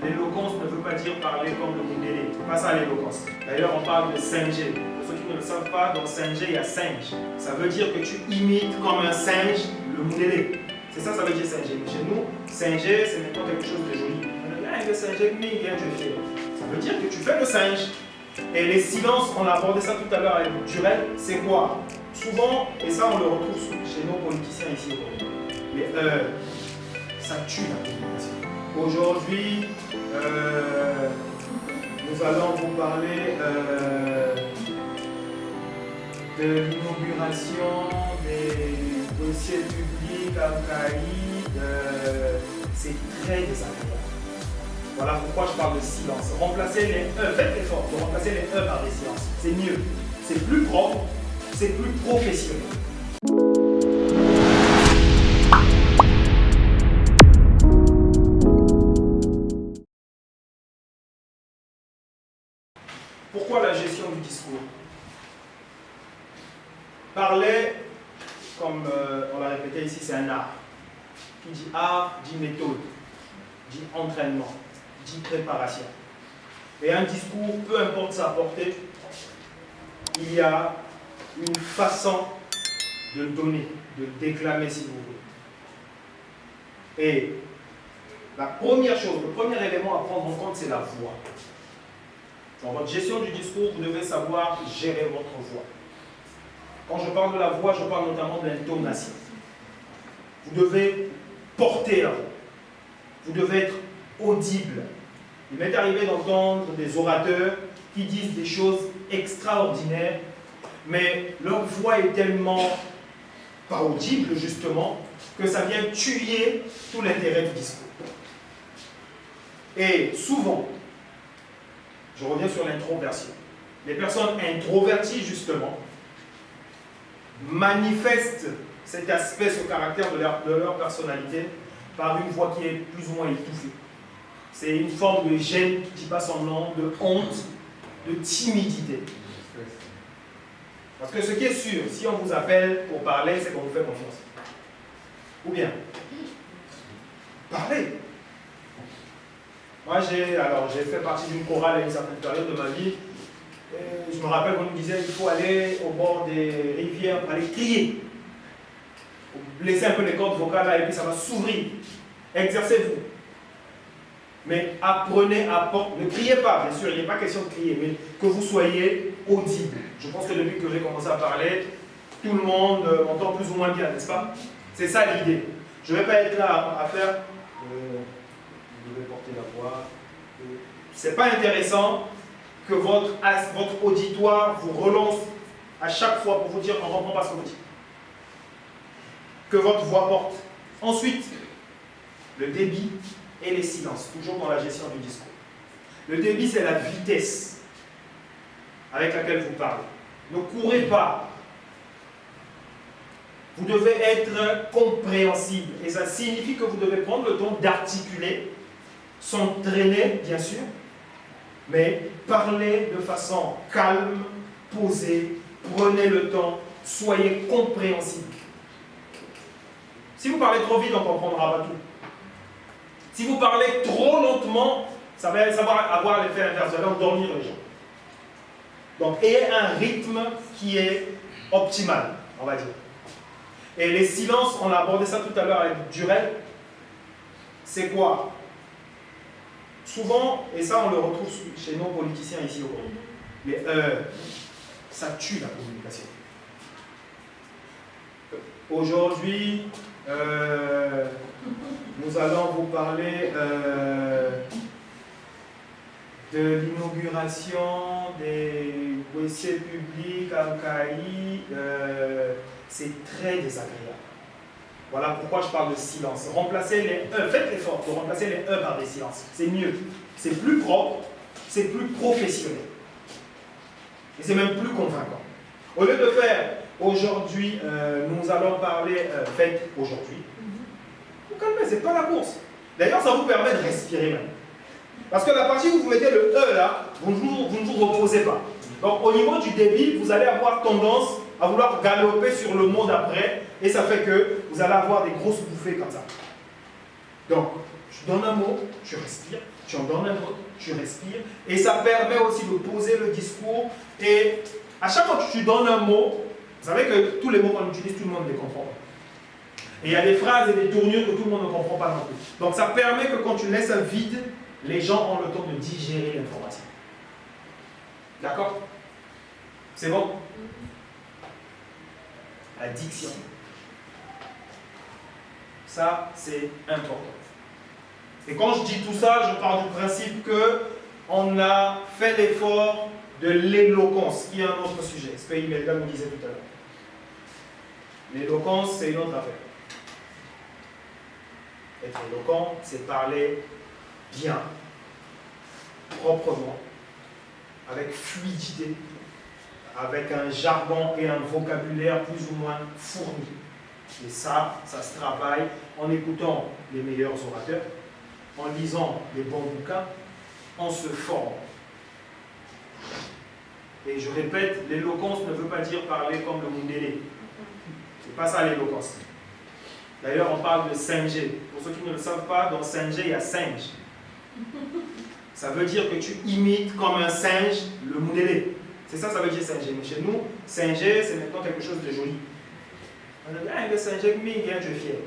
L'éloquence ne veut pas dire parler comme le Mundélé. C'est pas ça l'éloquence. D'ailleurs, on parle de singer. Pour ceux qui ne le savent pas, dans singer, il y a singe. Ça veut dire que tu imites comme un singe le Mundélé. C'est ça, ça veut dire singer. Mais chez nous, singer, c'est maintenant quelque chose de joli. Le singer, ça veut dire que tu fais le singe. Et les silences, on a abordé ça tout à l'heure avec Durel, c'est quoi? Souvent, et ça on le retrouve chez nos politiciens ici au Congo, les ça tue la communication. Aujourd'hui, nous allons vous parler de l'inauguration des dossiers publics à Caïd. C'est très désagréable. Voilà pourquoi je parle de silence. Remplacez les E, faites l'effort de remplacer les E par des silences. C'est mieux, c'est plus propre, c'est plus professionnel. Pourquoi la gestion du discours? Parler, comme on l'a répété ici, c'est un art. Qui dit art, dit méthode, dit entraînement, dit préparation. Et un discours, peu importe sa portée, il y a une façon de donner, de déclamer si vous voulez. Et la première chose, le premier élément à prendre en compte, c'est la voix. Dans votre gestion du discours, vous devez savoir gérer votre voix. Quand je parle de la voix, je parle notamment de l'intonation. Vous devez porter la voix. Vous devez être audible. Il m'est arrivé d'entendre des orateurs qui disent des choses extraordinaires, mais leur voix est tellement pas audible justement que ça vient tuer tout l'intérêt du discours. Et souvent, je reviens sur l'introversion. Les personnes introverties justement manifestent cet aspect, ce caractère de leur personnalité par une voix qui est plus ou moins étouffée. C'est une forme de gêne qui ne dit pas son nom, de honte, de timidité. Parce que ce qui est sûr, si on vous appelle pour parler, c'est qu'on vous fait confiance. Ou bien, parlez. Moi, j'ai fait partie d'une chorale à une certaine période de ma vie. Et je me rappelle qu'on nous disait qu'il faut aller au bord des rivières, aller crier. Laissez un peu les cordes vocales là et puis ça va s'ouvrir. Exercez-vous. Mais apprenez à porter. Ne criez pas, bien sûr, il n'est pas question de crier, mais que vous soyez audible. Je pense que depuis que j'ai commencé à parler, tout le monde m'entend plus ou moins bien, n'est-ce pas? C'est ça l'idée. Je ne vais pas être là à faire. Vous devez porter la voix. Ce n'est pas intéressant que votre auditoire vous relance à chaque fois pour vous dire on ne comprend pas ce que vous dites. Que votre voix porte. Ensuite, le débit et les silences, toujours dans la gestion du discours. Le débit, c'est la vitesse avec laquelle vous parlez. Ne courez pas. Vous devez être compréhensible. Et ça signifie que vous devez prendre le temps d'articuler, s'entraîner, bien sûr, mais parler de façon calme, posée, prenez le temps, soyez compréhensible. Si vous parlez trop vite, on ne comprendra pas tout. Si vous parlez trop lentement, ça va avoir l'effet inverse, vous allez endormir les gens. Donc, ayez un rythme qui est optimal, on va dire. Et les silences, on a abordé ça tout à l'heure avec Durel, c'est quoi? Souvent, et ça on le retrouve chez nos politiciens ici au Congo, les ça tue la communication. Aujourd'hui, nous allons vous parler de l'inauguration des dossiers publics à Caïd. C'est très désagréable. Voilà pourquoi je parle de silence. Remplacez les E, faites l'effort de remplacer les E par des silences. C'est mieux, c'est plus propre, c'est plus professionnel. Et c'est même plus convaincant. Au lieu de faire aujourd'hui, nous allons parler, faites aujourd'hui. Vous calmez, c'est pas la course. D'ailleurs, ça vous permet de respirer même. Parce que la partie où vous mettez le E là, vous ne vous reposez pas. Donc au niveau du débit, vous allez avoir tendance à vouloir galoper sur le mot d'après, et ça fait que vous allez avoir des grosses bouffées comme ça. Donc, je donne un mot, je respire, tu en donnes un autre, tu respires, et ça permet aussi de poser le discours. Et à chaque fois que tu donnes un mot, vous savez que tous les mots qu'on utilise, tout le monde les comprend. Et il y a des phrases et des tournures que tout le monde ne comprend pas non plus. Donc ça permet que quand tu laisses un vide, les gens ont le temps de digérer l'information. D'accord? C'est bon? La diction. Ça, c'est important. Et quand je dis tout ça, je pars du principe qu'on a fait l'effort de l'éloquence, qui est un autre sujet. Ce que Imelda nous disait tout à l'heure. L'éloquence, c'est une autre affaire. Être éloquent, c'est parler bien, proprement, avec fluidité, avec un jargon et un vocabulaire plus ou moins fourni. Et ça se travaille en écoutant les meilleurs orateurs, en lisant les bons bouquins, en se formant. Et je répète, l'éloquence ne veut pas dire parler comme le Mundélé. C'est pas ça l'éloquence. D'ailleurs, on parle de 5G. Pour ceux qui ne le savent pas, dans 5G, il y a singe. Ça veut dire que tu imites comme un singe le Mundélé. C'est ça, ça veut dire 5G. Mais chez nous, 5G, c'est maintenant quelque chose de joli. On a dit, ah, le 5G, mais bien, tu es fier.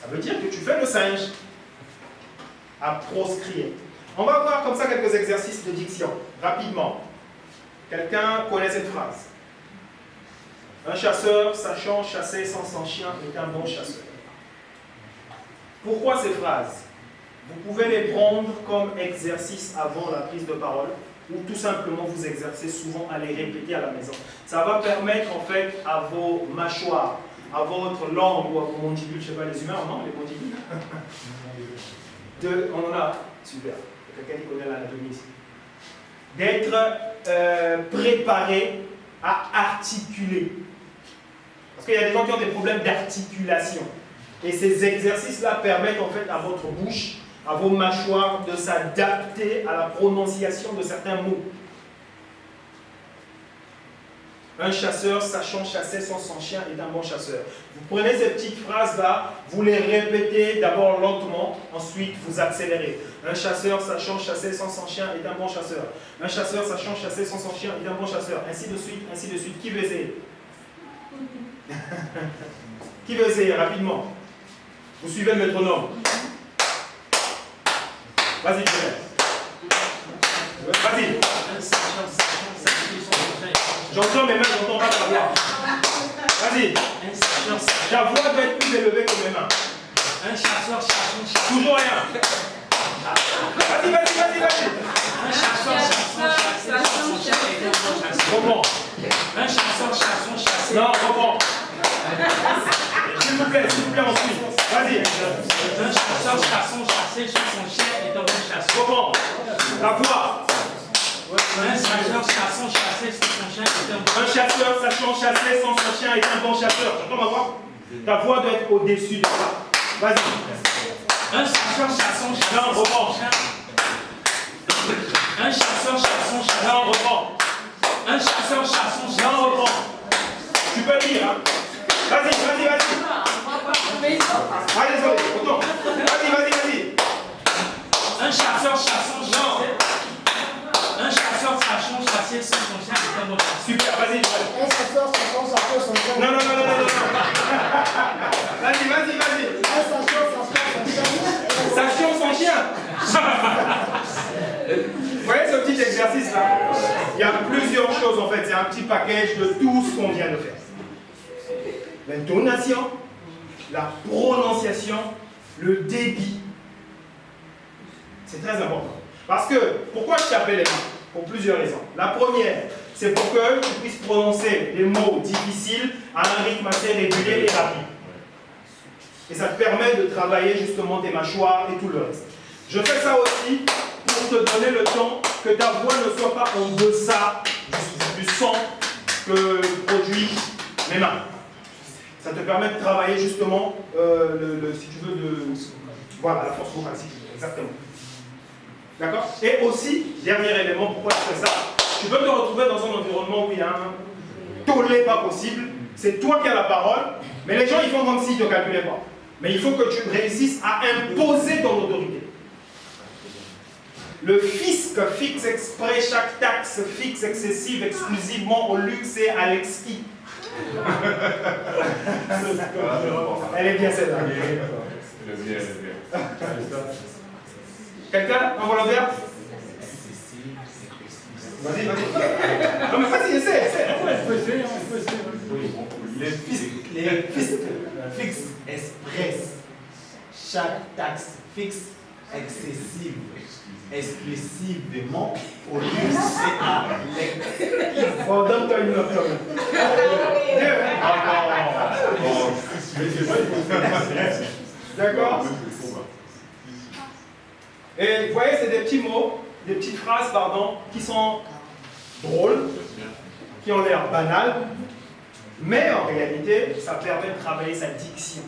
Ça veut dire que tu fais le singe à proscrire. On va voir comme ça quelques exercices de diction, rapidement. Quelqu'un connaît cette phrase. Un chasseur sachant chasser sans son chien est un bon chasseur. Pourquoi ces phrases? Vous pouvez les prendre comme exercice avant la prise de parole ou tout simplement vous exercer souvent à les répéter à la maison. Ça va permettre en fait à vos mâchoires, à votre langue ou à vos mandibules, je ne sais pas les humains, non, les mandibules. On en a, super, quelqu'un qui connaît l'anatomie ici. D'être préparé à articuler. Parce qu'il y a des gens qui ont des problèmes d'articulation. Et ces exercices-là permettent en fait à votre bouche, à vos mâchoires de s'adapter à la prononciation de certains mots. Un chasseur sachant chasser sans son chien est un bon chasseur. Vous prenez ces petites phrases-là, vous les répétez d'abord lentement, ensuite vous accélérez. Un chasseur sachant chasser sans son chien est un bon chasseur. Un chasseur sachant chasser sans son chien est un bon chasseur. Ainsi de suite, ainsi de suite. Qui veut essayer? Qui veut essayer rapidement? Vous suivez le métronome. Vas-y, vas-y. J'entends mes mains, j'entends pas ta voix. Vas-y. Ta voix doit être plus élevée que mes mains. Un chasseur chasse. Toujours rien. Vas-y. Un chasseur chasse son chien et un bon chasseur. Comment? Un chasseur chasse. Non, comment? S'il vous plaît, ensuite. Vas-y. Un chasseur chasser sur son chien est un bon chasseur. Comment? La voix. Un chasseur chasser sur son chien est un bon chasseur. Un chasseur sachant chasser sans son chien est un bon chasseur. Tu entends ma voix? Ta voix doit être au-dessus de ça. Vas-y. Un chasseur chassant Non, reprends. Un chasseur chassant. Non, reprends. Un chasseur chassant. Non, reprends. Tu peux lire, hein? Vas-y. Ah, désolé, autant. Vas-y. Un chasseur chassant. Non. Un chasseur sachant chasser sans son chien est un bon chasseur. Super, vas-y. Un chasseur sachant chasser son chien. Non. Vas-y. Un chasseur sachant son chien. Sachant son chien. Vous voyez ce petit exercice-là? Il y a plusieurs choses en fait. C'est un petit package de tout ce qu'on vient de faire. L'intonation, la prononciation, le débit. C'est très important. Parce que, pourquoi je t'appelle les mains? Pour plusieurs raisons. La première, c'est pour que tu puisses prononcer des mots difficiles à un rythme assez régulier et rapide. Et ça te permet de travailler justement tes mâchoires et tout le reste. Je fais ça aussi pour te donner le temps que ta voix ne soit pas en deçà du son que produisent mes mains. Ça te permet de travailler justement, si tu veux, voilà, la force vocale, si tu veux, exactement. D'accord? Et aussi, dernier élément, pourquoi je fais ça? Tu peux te retrouver dans un environnement où il y a un tollé pas possible, c'est toi qui as la parole, mais les gens ils font comme s'ils ne te calculaient pas. Mais il faut que tu réussisses à imposer ton autorité. Le fisc fixe exprès chaque taxe fixe excessive exclusivement au luxe et à l'exquis. Elle est bien celle-là. Quelqu'un, un volontaire? Vas-y, vas-y. Non mais vas-y, essaie. Les fiscs fixes express chaque taxe fixe excessive exclusivement au luxe et à l'exquis. Bon, donne-toi une note quand même. D'accord? Et vous voyez, c'est des petits mots, des petites phrases, pardon, qui sont drôles, qui ont l'air banales, mais en réalité, ça permet de travailler sa diction.